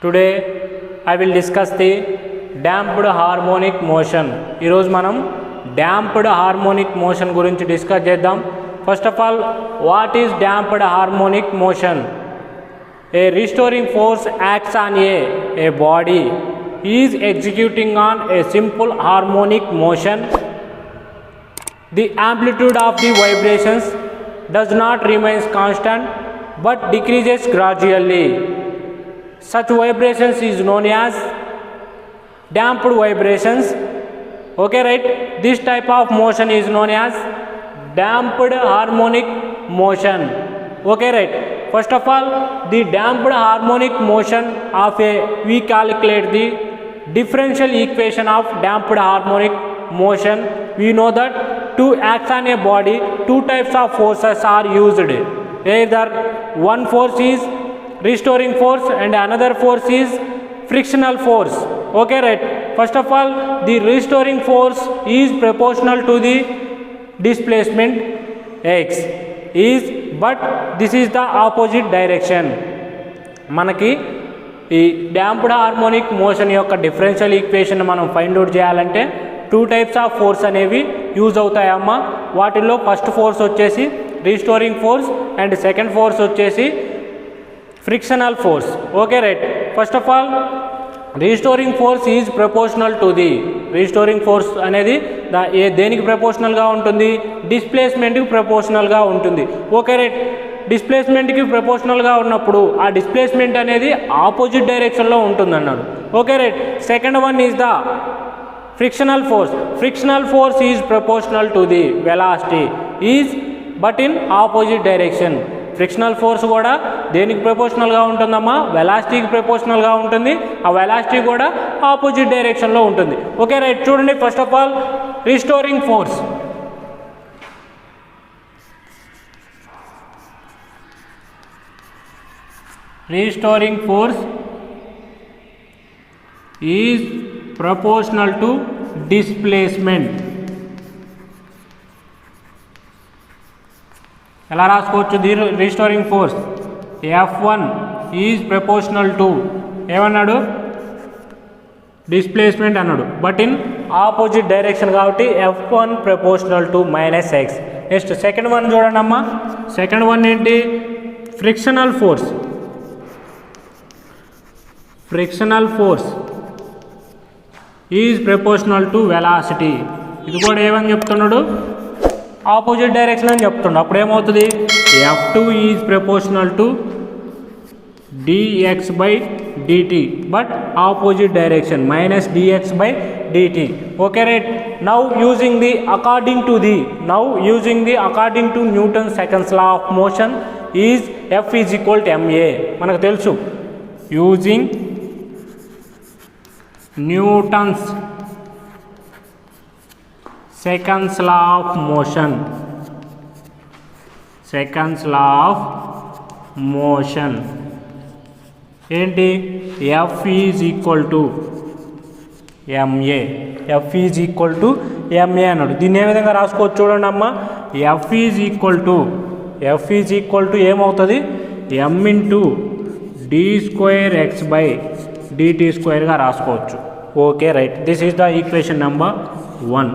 Today I will discuss the damped harmonic motion. ఈరోజు మనం damped harmonic motion గురించి discuss చేద్దాం. First of all, what is damped harmonic motion? A restoring force acts on a body is executing on a simple harmonic motion. The amplitude of the vibrations does not remain constant but decreases gradually. Such vibrations is known as damped vibrations. Okay, right? This type of motion is known as damped harmonic motion. Okay, right? First of all, the damped harmonic motion of we calculate the differential equation of damped harmonic motion. We know that to act on a body, two types of forces are used. Either one force is restoring force and another force is frictional force. Okay, right? First of all, the restoring force is proportional to the displacement x is, but this is the opposite direction. మనకి ఈ damped harmonic motion యొక్క differential equation మనం find out చేయాలంటే two types of force అనేవి use అవుతాయమ్మా. వాటిల్లో first force వచ్చేసి restoring force and second force వచ్చేసి frictional force. Okay, right? First of all, restoring force is proportional to the restoring force అనేది దేనికి ప్రపోర్షనల్గా ఉంటుంది? డిస్ప్లేస్మెంట్కి ప్రపోర్షనల్గా ఉంటుంది. Okay, right? డిస్ప్లేస్మెంట్కి ప్రపోర్షనల్గా ఉన్నప్పుడు ఆ డిస్ప్లేస్మెంట్ అనేది ఆపోజిట్ డైరెక్షన్లో ఉంటుంది అన్నాడు. Okay, right? Second one is the frictional force. Frictional force is proportional to the velocity is but in opposite direction. Frictional force కూడా దేనికి ప్రపోర్షనల్గా ఉంటుందమ్మా? వెలాసిటీకి ప్రపోర్షనల్గా ఉంటుంది. ఆ వెలాసిటీ కూడా ఆపోజిట్ డైరెక్షన్లో ఉంటుంది. Okay, right? చూడండి, first of all restoring force. Restoring force is proportional to displacement. ఎలా రాసుకోవచ్చు the restoring force? F1 is proportional to ఏమన్నాడు? డిస్ప్లేస్మెంట్ అన్నాడు, బట్ ఇన్ ఆపోజిట్ డైరెక్షన్ కాబట్టి F1 proportional to -x. Next second one చూడండి అమ్మా. Second one ఏంటి? Frictional force. Frictional force is proportional to velocity. ఇది కూడా ఏమని చెప్తున్నాడు? ఆపోజిట్ డైరెక్షన్ అని చెప్తున్నాడు. అప్పుడు ఏమవుతుంది? F2 is proportional to dx/dt but opposite direction -dx/dt. Okay, right? Now using the according to Newton seconds law of motion is F is equal to ma. మనకు తెలుసు, using Newton's seconds law of motion. Seconds law of motion ఏంటి? F is equal to ma. F is equal to ma అన్నాడు. దీన్ని ఏ విధంగా రాసుకోవచ్చు చూడండి అమ్మ. F ఈజ్ ఈక్వల్ టు ఏమవుతుంది? m ఇంటూ d²x/dt² రాసుకోవచ్చు. Okay, right? This is the equation number 1.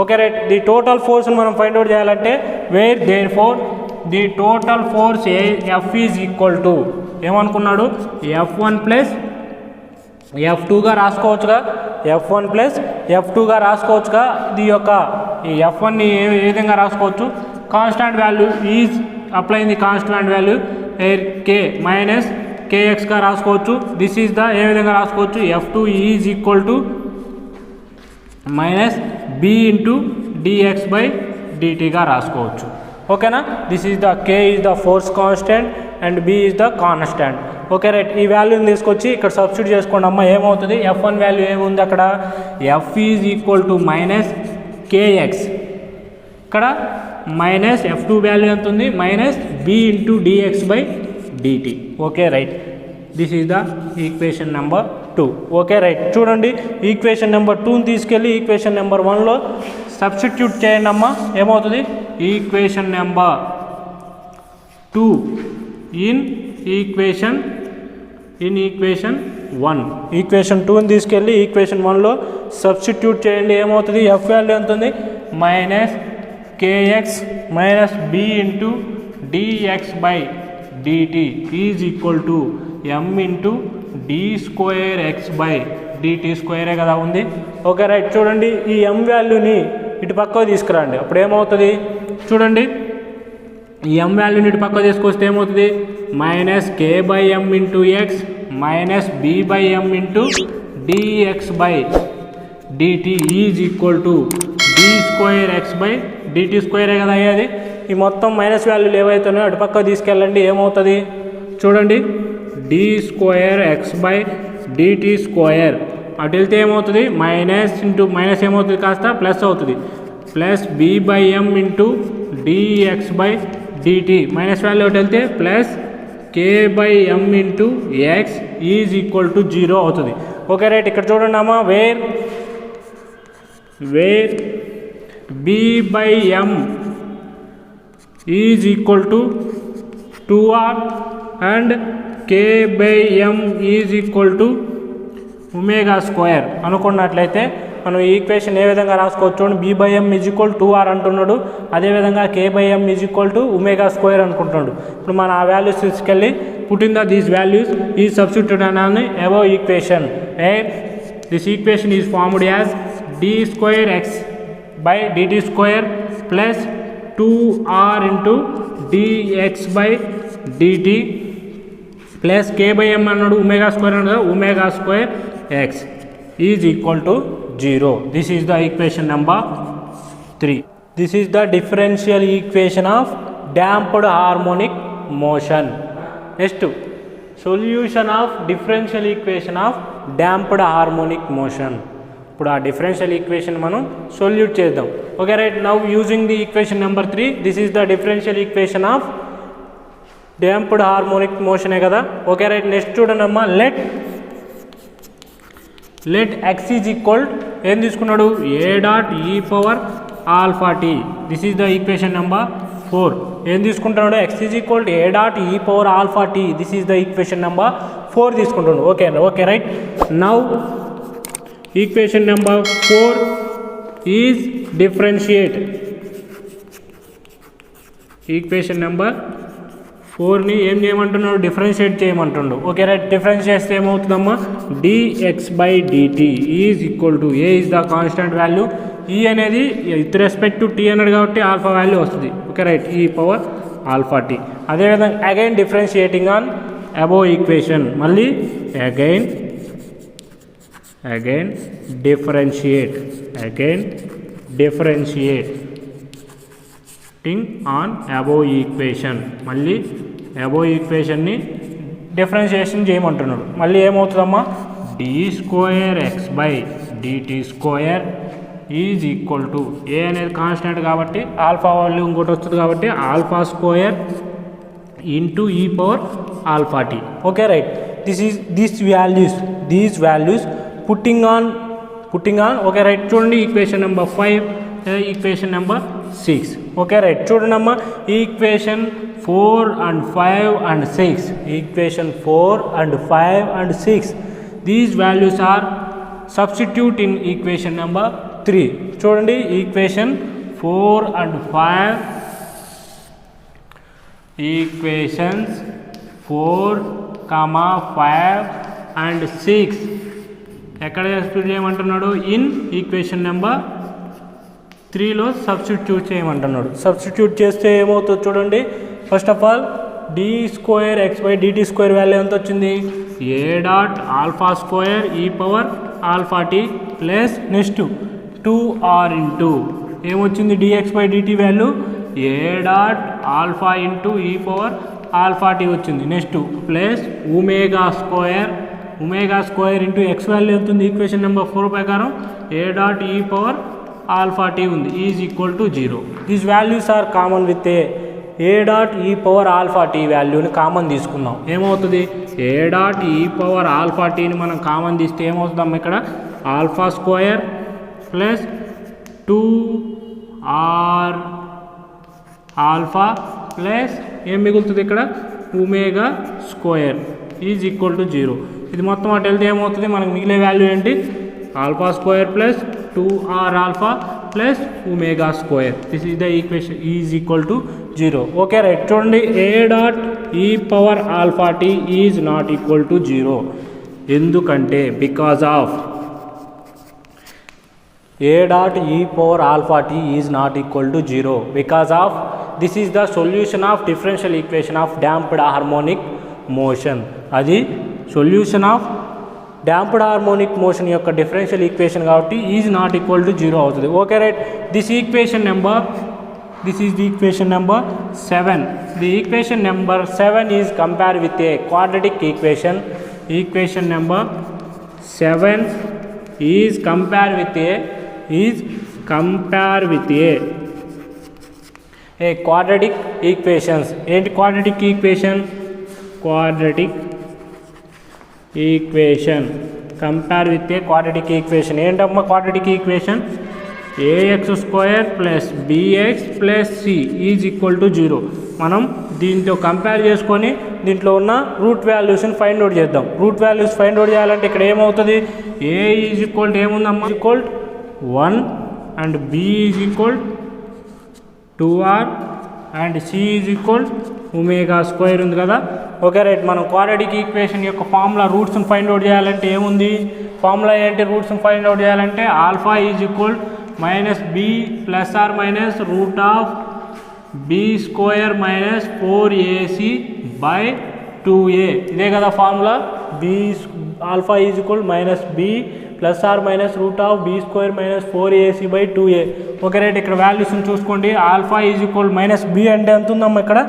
Okay, right? The total ఫోర్స్ని మనం ఫైండ్ అవుట్ చేయాలంటే where therefore the total force F is equal to ఏమనుకున్నాడు? F1 plus F2గా రాసుకోవచ్చుగా. F1 plus F2గా రాసుకోవచ్చుగా. ఈ F1ని ఏ విధంగా రాసుకోవచ్చు? Constant value is applying the constant value k minus kxగా రాసుకోవచ్చు. దిస్ ఈజ్ ద ఏ విధంగా రాసుకోవచ్చు? F2 is equal to -b into dx/dtగా రాసుకోవచ్చు. ఓకేనా? This is the k is the force constant and b is the constant. Okay, right? ఈ వాల్యూని తీసుకొచ్చి ఇక్కడ సబ్స్టిట్యూట్ చేసుకోండి అమ్మ. ఏమవుతుంది? F1 వాల్యూ ఏముంది అక్కడ? F is equal to -kx. ఇక్కడ -F2 వాల్యూ ఎంత ఉంది? -b into dx/dt. Okay, right? This is the equation number 2. Okay, right? చూడండి, ఈక్వేషన్ నెంబర్ 2ని తీసుకెళ్ళి ఈక్వేషన్ నెంబర్ 1లో సబ్స్టిట్యూట్ చేయండి అమ్మా. ఏమవుతుంది? Equation number 2 in equation 1. Equation 2ని తీసుకెళ్ళి ఈక్వేషన్ 1లో సబ్స్టిట్యూట్ చేయండి. ఏమవుతుంది? ఎఫ్ వాల్యూ ఎంత ఉంది? Minus KX minus B into DX by DT is equal to M into D square X by DT స్క్వేరే కదా ఉంది. Okay right. చూడండి ఈ ఎం వాల్యూని ఇటు పక్కకు తీసుకురండి. అప్పుడు ఏమవుతుంది చూడండి, ఈ ఎం వాల్యూని ఇటు పక్కకు తీసుకొస్తే ఏమవుతుంది? Minus K by M into X minus B by M into DX by DT is equal to D square X by DT స్క్వేరే కదా అయ్యేది. ఈ మొత్తం మైనస్ వాల్యూలు ఏవైతున్నాయో అటు పక్కకు తీసుకెళ్ళండి. ఏమవుతుంది చూడండి, D square X by DT square. అటు వెళ్తే ఏమవుతుంది? మైనస్ ఇంటూ మైనస్ ఏమవుతుంది? కాస్త ప్లస్ అవుతుంది. Plus B by M into DX by DT minus value అటు వెళ్తే plus K by M into X is equal to 0 అవుతుంది. Okay right. ఇక్కడ చూడండి అమ్మా, where B by M is equal to 2r and K by M is equal to omega square అనుకున్నట్లయితే మనం ఈ equation ఏ విధంగా రాసుకోవచ్చు? చూడండి, B by M is equal 2r అంటున్నాడు, అదేవిధంగా K by M is equal to omega square అనుకుంటున్నాడు. ఇప్పుడు మనం ఆ వాల్యూస్ తీసుకెళ్ళి పుట్టింగ్ దీస్ వాల్యూస్ ఈ సబ్స్టిట్యూట్ అనే above equation. This equation is formed as D square X by DT square plus 2r into DX by DT plus K by M అన్నాడు, omega square అన్నాడు, omega square X is equal to 0. This is the equation number 3. This is the differential equation of damped harmonic motion. Next, solution of differential equation of damped harmonic motion. ఇప్పుడు ఆ differential equation మనం solute చేద్దాం. Okay right. Now using the equation number 3, this is the differential equation of damped harmonic మోషనే కదా. Okay right. Next చూడండి అమ్మా, let X is equal ఏం తీసుకున్నాడు? ఏ డాట్ ఈ power alpha t. This is the equation number 4. ఏం తీసుకుంటున్నాడు? X is equal to a dot ఈ power alpha t. This is the equation number 4 తీసుకుంటున్నాడు. Okay right. Now equation number 4 is differentiate. Equation number 4ని ఏం చేయమంటున్నాడు? Differentiate చేయమంటుండు. Okay right. Differentiate చేస్తే ఏమవుతుందమ్మా? Dx by DT is equal to a is the constant value. ఈ అనేది with respect to t అన్నాడు కాబట్టి ఆల్ఫా వాల్యూ వస్తుంది. Okay right. E power alpha t. అదేవిధంగా again differentiating on above equation. మళ్ళీ again differentiating on above equation. మళ్ళీ above ఈక్వేషన్ని differentiation చేయమంటున్నాడు. మళ్ళీ ఏమవుతుందమ్మా? D square X by DT square is equal to a అనేది కాన్స్టెంట్ కాబట్టి ఆల్ఫా వాల్యూ ఇంకోటి వస్తుంది కాబట్టి ఆల్ఫా స్క్వేర్ ఇంటూ ఈ power alpha t. Okay right. These values putting on. Okay right. చూడండి equation number 5, equation number 6. Okay right. చూడండి అమ్మా, equation 4 and 5 and 6. Equation 4 and 5 and 6. These values are substitute in equation number 3. చూడండి equation 4 and 5, equations 4, 5 and 6 ఎక్కడ substitute చేయమంటున్నాడు? In equation number 3లో substitute చేయమంటున్నాడు. Substitute చేస్తే ఏమవుతుంది చూడండి. First of all d square X by DT square value ఎంత వచ్చింది? A dot alpha square e power alpha t plus next 2r into ఏమొచ్చింది? Dx by dt value a dot alpha into ఈ power alpha t వచ్చింది. Next plus omega square into x value ఎంత ఉంది? Equation number 4 ప్రకారం a dot ఈ power alpha tea ఉంది is equal to 0. These values are common with A dot ఈ power alpha T వాల్యూని common తీసుకుందాం. ఏమవుతుంది? ఏ డాట్ ఈ పవర్ ఆల్ఫా టీని మనం కామన్ తీస్తే ఏమవుతుందమ్మా? ఇక్కడ alpha square plus 2r alpha plus ఏం మిగులుతుంది? ఇక్కడ omega square is equal to 0. ఇది మొత్తం అటు వెళ్తే ఏమవుతుంది, మనకు మిగిలే వాల్యూ ఏంటి, alpha square plus 2r alpha plus omega square. This is the equation is equal to 0. Okay right. చూడండి, ఏ డాట్ ఈ power alpha T is not equal to 0. ఎందుకంటే because of a dot e power alpha t is not equal to 0 because of this is the solution of differential equation of damped harmonic motion. అది solution of damped harmonic motion యొక్క differential equation కాబట్టి is not equal to 0 అవుతుంది. Okay right. this is the equation number 7. the equation number 7 is compared with a quadratic equation. equation number 7 is compared with a quadratic equations. ఏంటి quadratic equation? quadratic equation compare with a quadratic equation. ఏంటమ్మా quadratic equation? ax square plus bx plus c is equal to 0. మనం దీంతో compare చేసుకొని దీంట్లో ఉన్న root వాల్యూస్ని find out చేద్దాం. Root values find out చేయాలంటే ఇక్కడ ఏమవుతుంది, a ఈజ్ ఈక్వల్ టు ఏముందమ్మా, equal 1 and b is equal 2r and c is equal omega square ఉంది కదా. Okay right. మనం క్వాడ్రాటిక్ ఈక్వేషన్ యొక్క ఫార్ములా రూట్స్ని ఫైండ్ అవుట్ చేయాలంటే ఏముంది, ఫార్ములా ఏంటి, రూట్స్ని ఫైండ్ అవుట్ చేయాలంటే alpha is equal minus b plus are minus root of b square minus 4ac by 2a. ఇదే కదా formula. B alpha is equal minus b plus are minus root of b square minus 4ac by 2a. Okay right. ఇక్కడ వాల్యూస్ని చూసుకోండి. Alpha is equal minus b అంటే ఎంత ఉందమ్మా, ఇక్కడ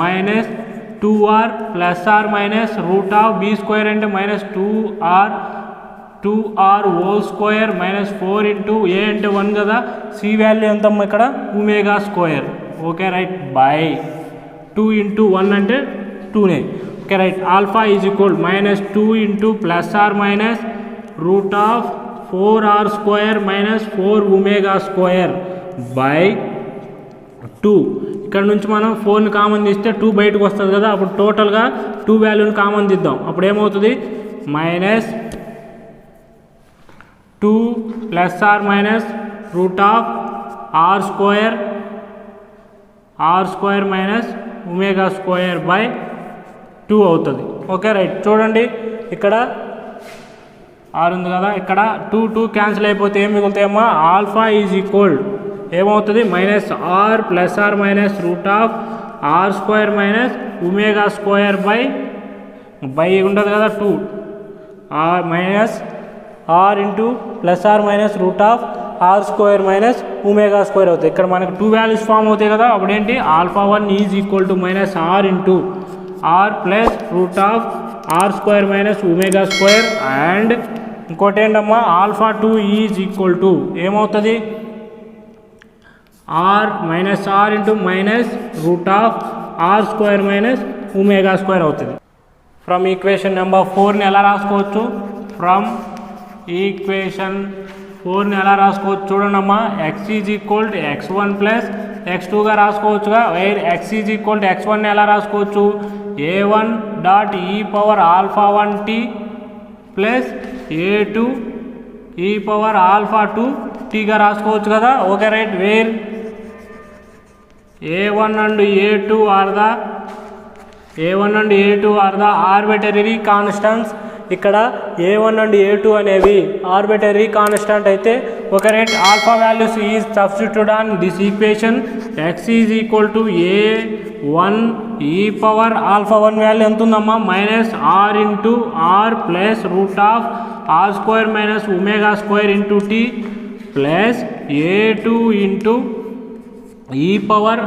minus 2r plus are minus root of b square అంటే minus 2r whole square minus 4 into a అంటే 1 కదా. సి వాల్యూ ఎంతమ్మా ఇక్కడ, omega square. Okay right. By 2 into 1 అంటే 2నే. Okay right. Alpha is equal minus 2 into plus are minus root of 4r square minus 4 omega square by 2. ఇక్కడ నుంచి మనం 4ని common తీస్తే 2 బయటకు వస్తుంది కదా. అప్పుడు టోటల్గా 2 వాల్యూని కామన్ తీద్దాం. అప్పుడు ఏమవుతుంది, minus 2 plus are minus root of are square minus omega square by 2 అవుతుంది. Okay right. చూడండి, ఇక్కడ ఆర్ ఉంది కదా, ఇక్కడ 2 క్యాన్సిల్ అయిపోతే ఏం మిగులుతాయమ్మా, ఆల్ఫా ఈజ్ ఈక్వల్ ఏమవుతుంది, minus R plus are minus root of are square minus omega square by ఉండదు కదా 2 R minus are into plus are minus root of are square minus omega square అవుతుంది. ఇక్కడ మనకు 2 values form అవుతాయి కదా. అప్పుడు ఏంటి, alpha 1 is equal to minus are into are plus root of are square minus omega square. And ఇంకోటి ఏంటమ్మా, alpha 2 is equal to ఏమవుతుంది, r minus are into minus root of are square minus omega square అవుతుంది. From equation number 4ని ఎలా రాసుకోవచ్చు, from equation 4ని ఎలా రాసుకోవచ్చు చూడండి అమ్మా. X is equal to x1 plus x2గా రాసుకోవచ్చుగా. Where x is equal to x1ని ఎలా రాసుకోవచ్చు, a1 డాట్ ఈ power alpha 1 t plus a2 ఈ పవర్ ఆల్ఫా 2 tగా రాసుకోవచ్చు కదా. Okay right. Where a1 and a2 are the arbitrary constants. ఇక్కడ a1 అండ్ a2 అనేవి ఆర్బిటరీ కాన్స్టెంట్ అయితే ఒక right. Alpha values is substitute on this equation. X is equal to a1 E power alpha 1 value ఎంత ఉందమ్మా, minus are into are plus root of are square minus omega square into T plus a2 into ఈ power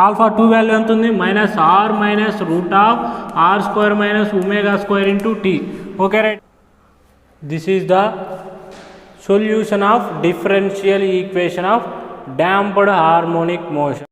alpha 2 value ఎంత ఉంది, minus R minus root of are square minus omega square into T. Okay right. This is the solution of differential equation of damped harmonic motion.